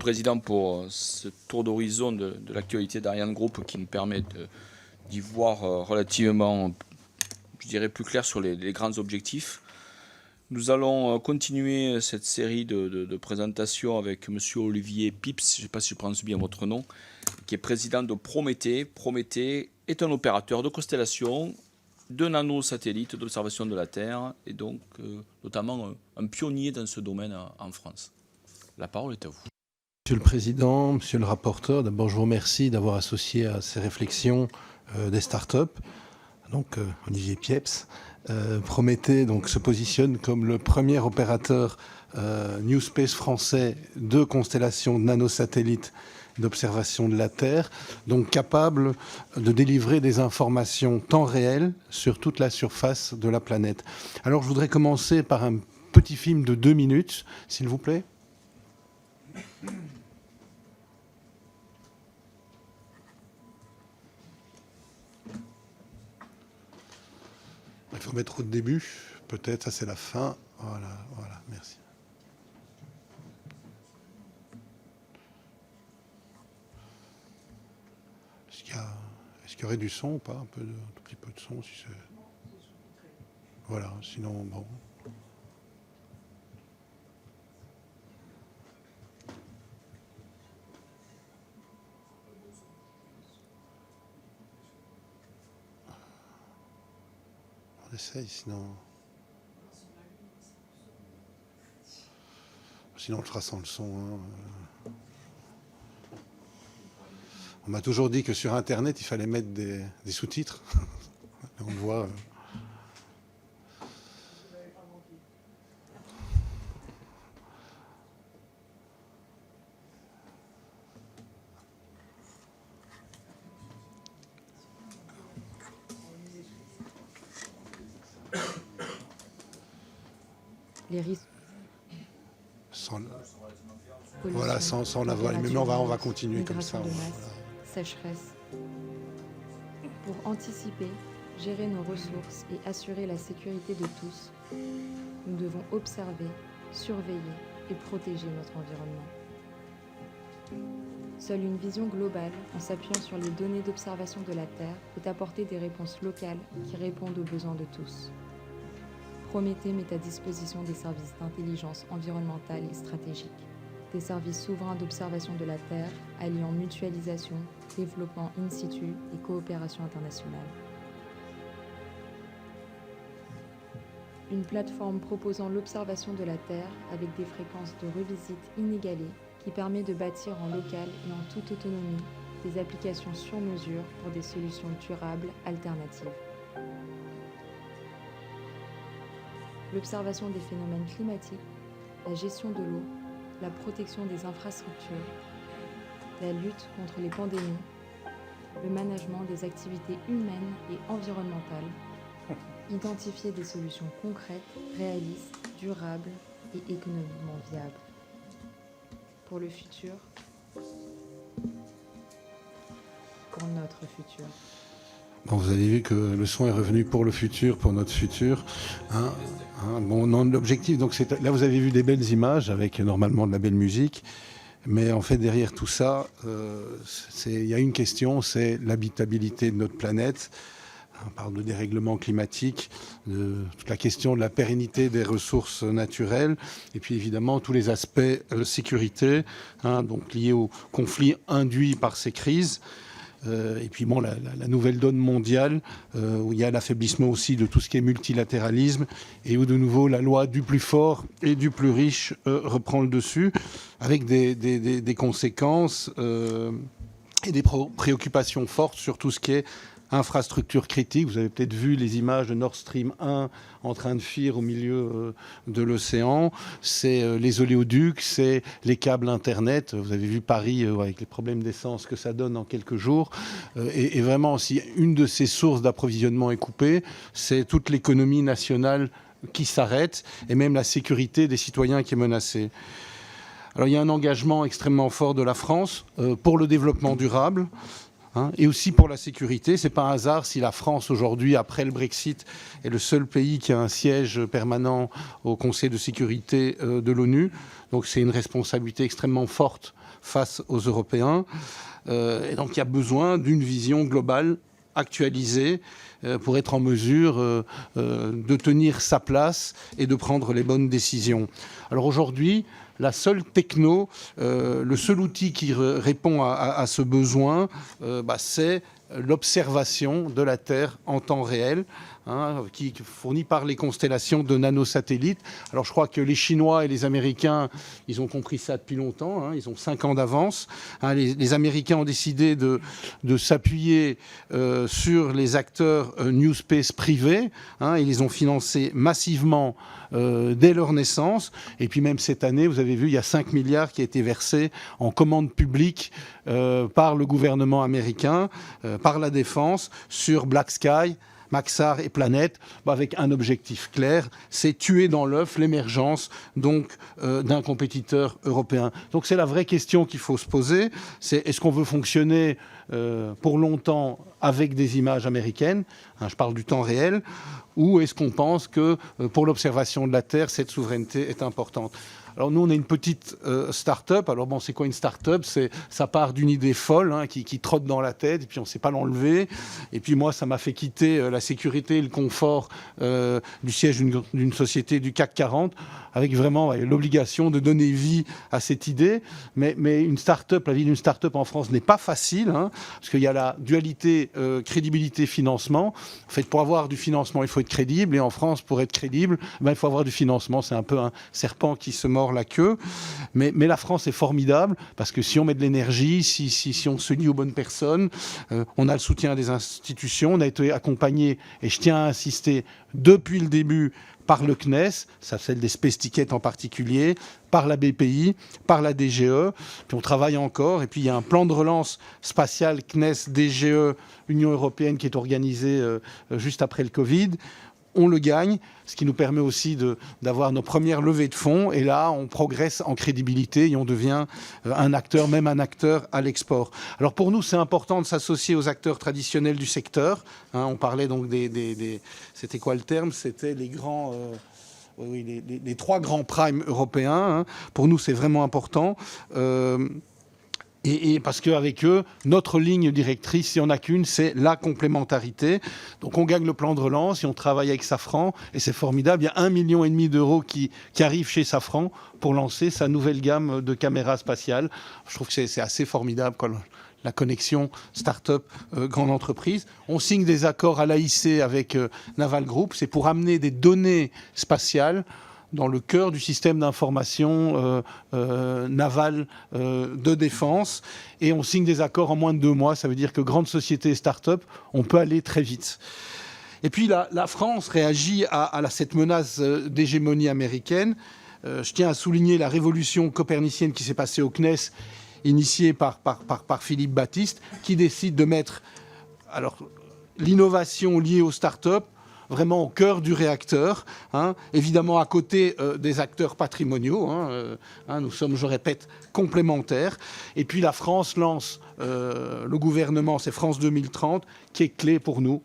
Président, pour ce tour d'horizon de l'actualité d'Ariane Group qui nous permet d'y voir relativement, je dirais, plus clair sur les grands objectifs. Nous allons continuer cette série de présentations avec M. Olivier Pips, je ne sais pas si je prononce bien votre nom, qui est président de Prométhée. Prométhée est un opérateur de constellation, de nanosatellites d'observation de la Terre, et donc notamment un pionnier dans ce domaine en France. La parole est à vous. Monsieur le Président, Monsieur le rapporteur, d'abord je vous remercie d'avoir associé à ces réflexions des startups. Donc Olivier Pieps, Prométhée donc, se positionne comme le premier opérateur New Space français de constellations de nanosatellites d'observation de la Terre, donc capable de délivrer des informations temps réel sur toute la surface de la planète. Alors je voudrais commencer par un petit film de 2 minutes, s'il vous plaît. Il faut mettre au début, peut-être, ça c'est la fin. Voilà, merci. Est-ce qu'il y aurait du son ou pas, un tout petit peu de son, si c'est... Voilà, sinon, bon... On essaye, sinon on le fera sans le son. Hein. On m'a toujours dit que sur Internet, il fallait mettre des sous-titres. On le voit. Les risques. Voilà, sans la voix. Mais on va continuer comme ça. Sécheresse. Pour anticiper, gérer nos ressources et assurer la sécurité de tous, nous devons observer, surveiller et protéger notre environnement. Seule une vision globale, en s'appuyant sur les données d'observation de la Terre, peut apporter des réponses locales qui répondent aux besoins de tous. Prométhée met à disposition des services d'intelligence environnementale et stratégique, des services souverains d'observation de la Terre, alliant mutualisation, développement in situ et coopération internationale. Une plateforme proposant l'observation de la Terre avec des fréquences de revisite inégalées qui permet de bâtir en local et en toute autonomie des applications sur mesure pour des solutions durables alternatives. L'observation des phénomènes climatiques, la gestion de l'eau, la protection des infrastructures, la lutte contre les pandémies, le management des activités humaines et environnementales, identifier des solutions concrètes, réalistes, durables et économiquement viables. Pour le futur, pour notre futur. Bon, vous avez vu que le son est revenu pour le futur, pour notre futur. Bon, non, l'objectif, donc là vous avez vu des belles images avec normalement de la belle musique, mais en fait derrière tout ça, il y a une question, c'est l'habitabilité de notre planète. On parle de dérèglement climatique, de toute la question de la pérennité des ressources naturelles, et puis évidemment tous les aspects sécurité, donc liés aux conflits induits par ces crises. Et puis bon, la nouvelle donne mondiale, où il y a l'affaiblissement aussi de tout ce qui est multilatéralisme, et où de nouveau la loi du plus fort et du plus riche reprend le dessus, avec des conséquences et des préoccupations fortes sur tout ce qui est infrastructure critique. Vous avez peut-être vu les images de Nord Stream 1 en train de fuir au milieu de l'océan. C'est les oléoducs, c'est les câbles Internet. Vous avez vu Paris avec les problèmes d'essence que ça donne en quelques jours. Et vraiment, si une de ces sources d'approvisionnement est coupée, c'est toute l'économie nationale qui s'arrête et même la sécurité des citoyens qui est menacée. Alors il y a un engagement extrêmement fort de la France pour le développement durable. Et aussi pour la sécurité. C'est pas un hasard si la France aujourd'hui, après le Brexit, est le seul pays qui a un siège permanent au Conseil de sécurité de l'ONU. Donc c'est une responsabilité extrêmement forte face aux Européens. Et donc il y a besoin d'une vision globale, actualisée, pour être en mesure de tenir sa place et de prendre les bonnes décisions. Alors aujourd'hui, la seule techno, le seul outil qui répond à ce besoin, c'est l'observation de la Terre en temps réel, qui est fournie par les constellations de nanosatellites. Alors je crois que les Chinois et les Américains, ils ont compris ça depuis longtemps, ils ont 5 ans d'avance. Les Américains ont décidé de s'appuyer sur les acteurs New Space privés, ils les ont financés massivement dès leur naissance. Et puis même cette année, vous avez vu, il y a 5 milliards qui a été versés en commande publique par le gouvernement américain, par la défense, sur Black Sky, Maxar et Planète, avec un objectif clair, c'est tuer dans l'œuf l'émergence donc d'un compétiteur européen. Donc c'est la vraie question qu'il faut se poser, c'est est-ce qu'on veut fonctionner pour longtemps avec des images américaines, je parle du temps réel, ou est-ce qu'on pense que pour l'observation de la Terre, cette souveraineté est importante ? Alors nous, on est une petite start-up. Alors bon, c'est quoi une start-up ? Ça part d'une idée folle qui trotte dans la tête et puis on ne sait pas l'enlever. Et puis moi, ça m'a fait quitter la sécurité et le confort du siège d'une société du CAC 40 avec vraiment l'obligation de donner vie à cette idée. Mais une start-up, la vie d'une start-up en France n'est pas facile parce qu'il y a la dualité crédibilité, financement. En fait, pour avoir du financement, il faut être crédible. Et en France, pour être crédible, il faut avoir du financement. C'est un peu un serpent qui se mord la queue. Mais la France est formidable parce que si on met de l'énergie, si on se lie aux bonnes personnes, on a le soutien des institutions. On a été accompagné, et je tiens à insister, depuis le début, par le CNES, ça celle des Space Tickets en particulier, par la BPI, par la DGE, puis on travaille encore, et puis il y a un plan de relance spatial CNES, DGE, Union européenne qui est organisé juste après le Covid. On le gagne, ce qui nous permet aussi d'avoir nos premières levées de fonds. Et là, on progresse en crédibilité et on devient un acteur, même un acteur à l'export. Alors pour nous, c'est important de s'associer aux acteurs traditionnels du secteur. On parlait donc c'était quoi le terme ? C'était les grands... les 3 grands primes européens. Pour nous, c'est vraiment important. Et parce qu'avec eux, notre ligne directrice, si on n'a qu'une, c'est la complémentarité. Donc on gagne le plan de relance et on travaille avec Safran. Et c'est formidable. Il y a 1,5 million d'euros qui arrivent chez Safran pour lancer sa nouvelle gamme de caméras spatiales. Je trouve que c'est assez formidable, quoi. La connexion start-up, grande entreprise. On signe des accords à l'AIC avec Naval Group. C'est pour amener des données spatiales dans le cœur du système d'information naval de défense. Et on signe des accords en moins de 2 mois. Ça veut dire que grandes sociétés et start-up, on peut aller très vite. Et puis la France réagit à cette menace d'hégémonie américaine. Je tiens à souligner la révolution copernicienne qui s'est passée au CNES, initiée par Philippe Baptiste, qui décide de mettre l'innovation liée aux start-up vraiment au cœur du réacteur, évidemment à côté des acteurs patrimoniaux. Nous sommes, je répète, complémentaires. Et puis la France lance le gouvernement, c'est France 2030, qui est clé pour nous,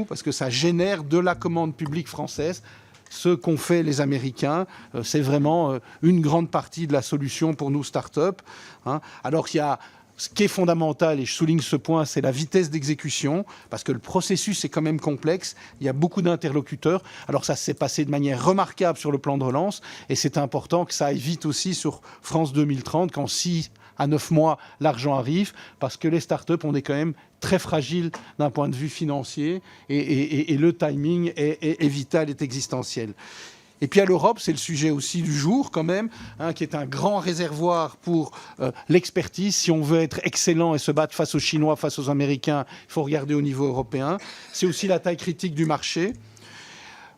parce que ça génère de la commande publique française. Ce qu'ont fait les Américains, c'est vraiment une grande partie de la solution pour nous, start-up. Alors qu'il y a... Ce qui est fondamental, et je souligne ce point, c'est la vitesse d'exécution, parce que le processus est quand même complexe, il y a beaucoup d'interlocuteurs. Alors ça s'est passé de manière remarquable sur le plan de relance, et c'est important que ça aille vite aussi sur France 2030, qu'en 6 à 9 mois, l'argent arrive, parce que les startups, on est quand même très fragiles d'un point de vue financier, et le timing est vital, est existentiel. Et puis à l'Europe, c'est le sujet aussi du jour quand même, qui est un grand réservoir pour l'expertise. Si on veut être excellent et se battre face aux Chinois, face aux Américains, il faut regarder au niveau européen. C'est aussi la taille critique du marché.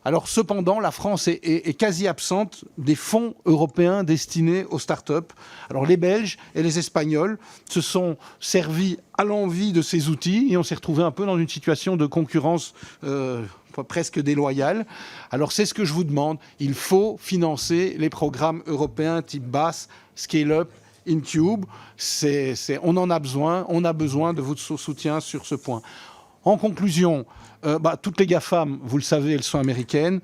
Alors cependant, la France est quasi absente des fonds européens destinés aux start-up. Alors les Belges et les Espagnols se sont servis à l'envi de ces outils et on s'est retrouvé un peu dans une situation de concurrence presque déloyale. Alors c'est ce que je vous demande. Il faut financer les programmes européens type BAS, Scale Up, InCube. On en a besoin. On a besoin de votre soutien sur ce point. En conclusion, toutes les GAFAM, vous le savez, elles sont américaines.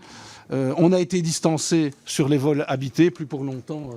On a été distancé sur les vols habités, plus pour longtemps,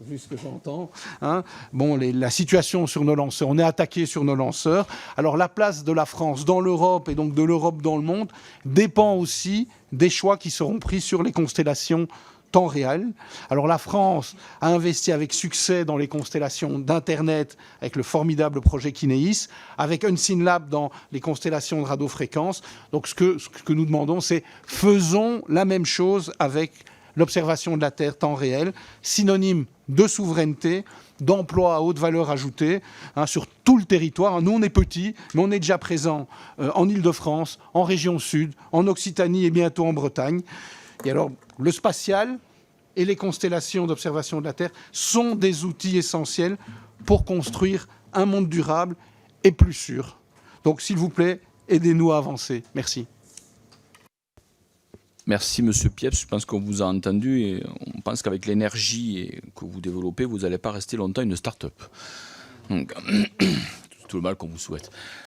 vu ce que j'entends. Hein. Bon, la situation sur nos lanceurs, on est attaqué sur nos lanceurs. Alors la place de la France dans l'Europe et donc de l'Europe dans le monde dépend aussi des choix qui seront pris sur les constellations temps réel. Alors la France a investi avec succès dans les constellations d'Internet avec le formidable projet Kinéis, avec Unseenlab dans les constellations de radiofréquence. Donc ce que nous demandons, c'est faisons la même chose avec l'observation de la Terre temps réel, synonyme de souveraineté, d'emploi à haute valeur ajoutée sur tout le territoire. Nous, on est petits, mais on est déjà présent en Île-de-France, en région sud, en Occitanie et bientôt en Bretagne. Et alors, le spatial et les constellations d'observation de la Terre sont des outils essentiels pour construire un monde durable et plus sûr. Donc, s'il vous plaît, aidez-nous à avancer. Merci. Merci Monsieur Pieps, je pense qu'on vous a entendu et on pense qu'avec l'énergie que vous développez, vous n'allez pas rester longtemps une start-up. Donc, tout le mal qu'on vous souhaite.